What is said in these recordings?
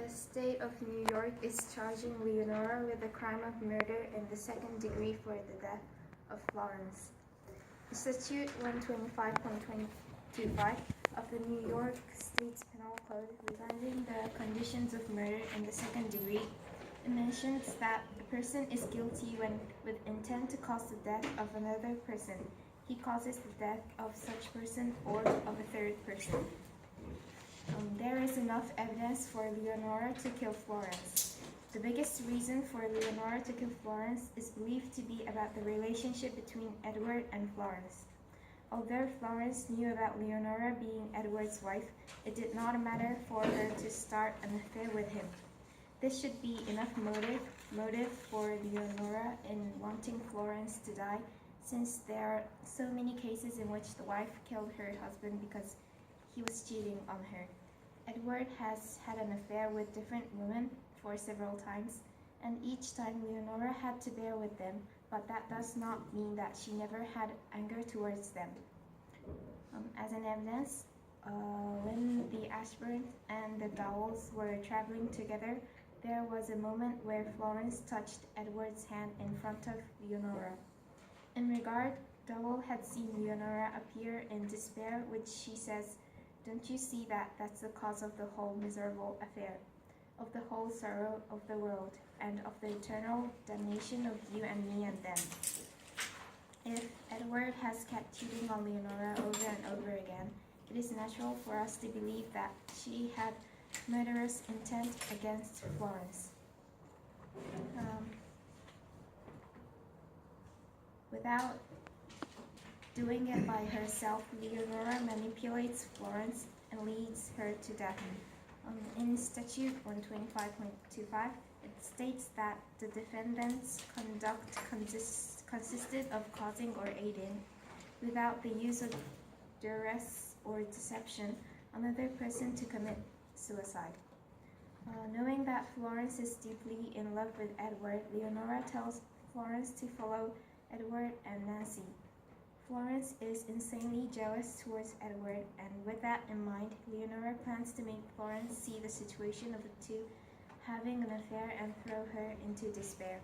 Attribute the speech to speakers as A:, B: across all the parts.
A: state of New York is charging Leonora with the crime of murder in the second degree for the death of Florence. Statute 125.25 of the New York State's Penal Code regarding the conditions of murder in the second degree, it mentions that a person is guilty when, with intent to cause the death of another person, he causes the death of such person or of a third person. There is enough evidence for Leonora to kill Florence. The biggest reason for Leonora to kill Florence is believed to be about the relationship between Edward and Florence. Although Florence knew about Leonora being Edward's wife, it did not matter for her to start an affair with him. This should be enough motive for Leonora in wanting Florence to die, since there are so many cases in which the wife killed her husband because he was cheating on her. Edward has had an affair with different women for several times, and each time Leonora had to bear with them, but that does not mean that she never had anger towards them. As an evidence, when the Ashburns and the Dowells were traveling together, there was a moment where Florence touched Edward's hand in front of Leonora. In regard, Dowell had seen Leonora appear in despair, which she says, "Don't you see that that's the cause of the whole miserable affair, of the whole sorrow of the world, and of the eternal damnation of you and me and them?" If Edward has kept cheating on Leonora over and over again, it is natural for us to believe that she had murderous intent against Florence. Without doing it by herself, Leonora manipulates Florence and leads her to death. In Statute 125.25, it states that the defendant's conduct consisted of causing or aiding, without the use of duress or deception, another person to commit suicide. Knowing that Florence is deeply in love with Edward, Leonora tells Florence to follow Edward and Nancy. Florence is insanely jealous towards Edward, and with that in mind, Leonora plans to make Florence see the situation of the two having an affair and throw her into despair.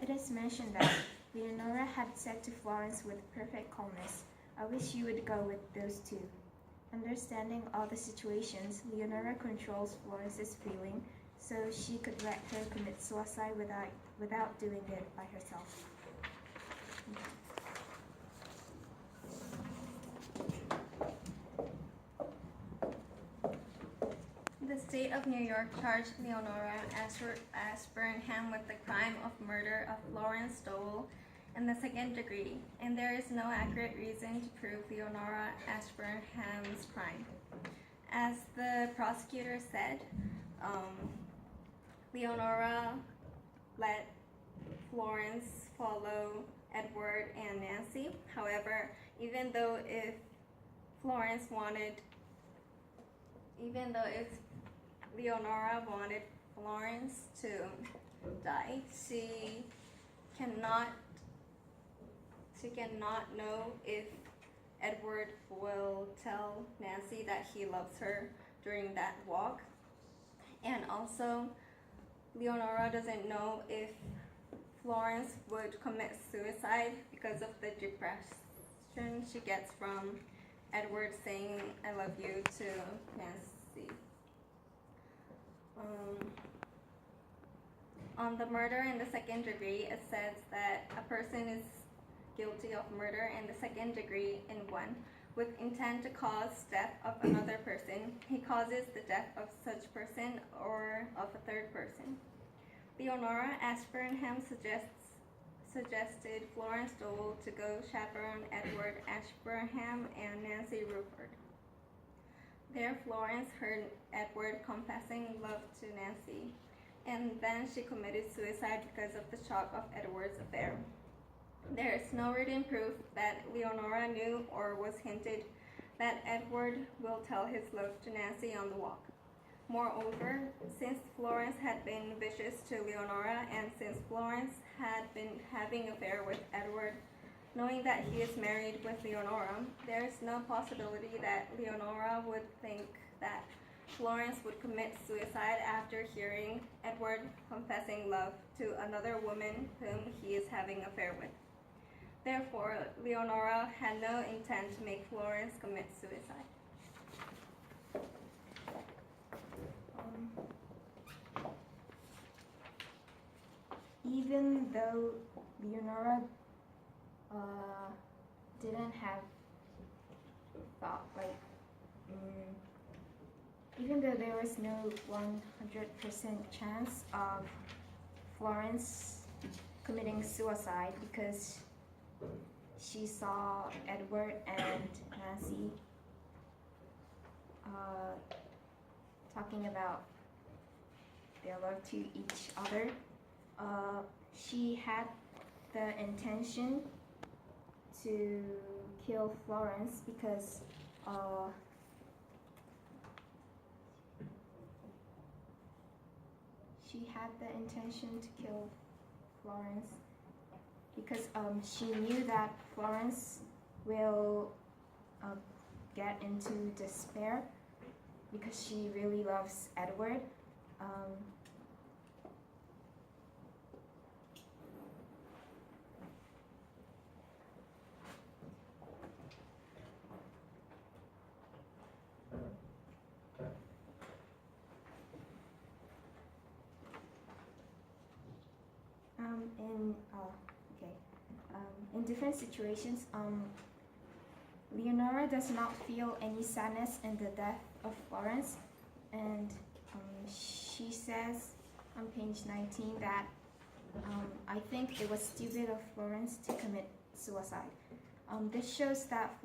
A: It is mentioned that Leonora had said to Florence with perfect calmness, "I wish you would go with those two." Understanding all the situations, Leonora controls Florence's feeling so she could let her commit suicide without doing it by herself.
B: The state of New York charged Leonora Ashburnham with the crime of murder of Florence Dowell in the second degree, and there is no accurate reason to prove Leonora Ashburnham's crime. As the prosecutor said, Leonora let Florence follow Edward and Nancy. However, even though if Leonora wanted Florence to die, she cannot know if Edward will tell Nancy that he loves her during that walk. And also, Leonora doesn't know if Florence would commit suicide because of the depression she gets from Edward saying "I love you" to Nancy. On the murder in the second degree, it says that a person is guilty of murder in the second degree in one, with intent to cause death of another person. He causes the death of such person or of a third person. Leonora Ashburnham suggested Florence Dowell to go chaperone Edward Ashburnham and Nancy Rupert. There, Florence heard Edward confessing love to Nancy, and then she committed suicide because of the shock of Edward's affair. There is no written proof that Leonora knew or was hinted that Edward will tell his love to Nancy on the walk. Moreover, since Florence had been vicious to Leonora, and since Florence had been having an affair with Edward, knowing that he is married with Leonora, there is no possibility that Leonora would think that Florence would commit suicide after hearing Edward confessing love to another woman whom he is having an affair with. Therefore, Leonora had no intent to make Florence commit suicide.
A: Even though Leonora didn't have thought, even though there was no 100% chance of Florence committing suicide because she saw Edward and Nancy talking about their love to each other, she had the intention to kill Florence because she knew that Florence will get into despair because she really loves Edward. In different situations, Leonora does not feel any sadness in the death of Florence, and she says on page 19 that I think it was stupid of Florence to commit suicide. This shows that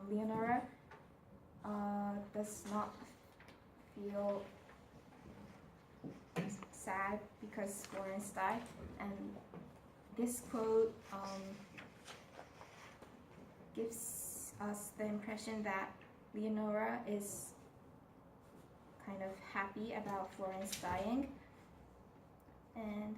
A: Leonora does not feel sad because Florence died, and this quote gives us the impression that Leonora is kind of happy about Florence dying, and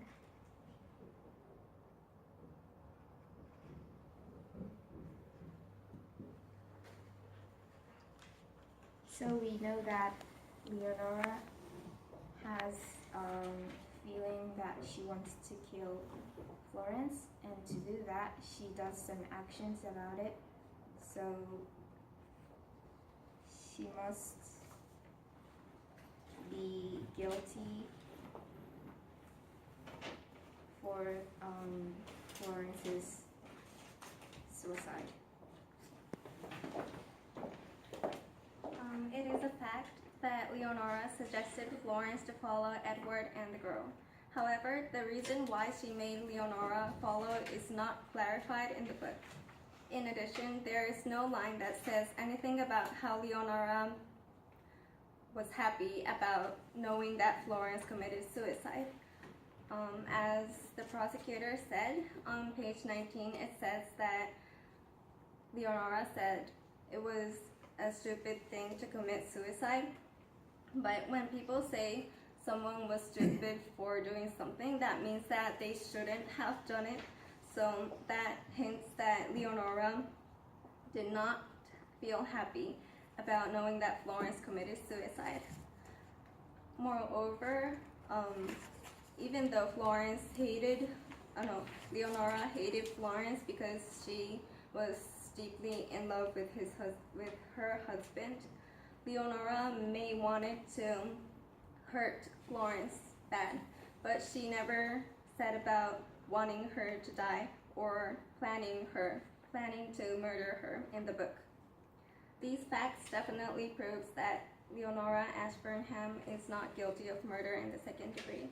A: so we know that Leonora has feeling that she wants to kill Florence, and to do that she does some actions about it. So she must be guilty for Florence's suicide.
B: It is a fact that Leonora suggested Florence to follow Edward and the girl. However, the reason why she made Leonora follow is not clarified in the book. In addition, there is no line that says anything about how Leonora was happy about knowing that Florence committed suicide. As the prosecutor said on page 19, it says that Leonora said it was a stupid thing to commit suicide. But when people say someone was stupid for doing something, that means that they shouldn't have done it. So that hints that Leonora did not feel happy about knowing that Florence committed suicide. Moreover, even though Leonora hated Florence because she was deeply in love with her husband, Leonora may wanted to hurt Florence bad, but she never said about wanting her to die or planning to murder her in the book. These facts definitely proves that Leonora Ashburnham is not guilty of murder in the second degree.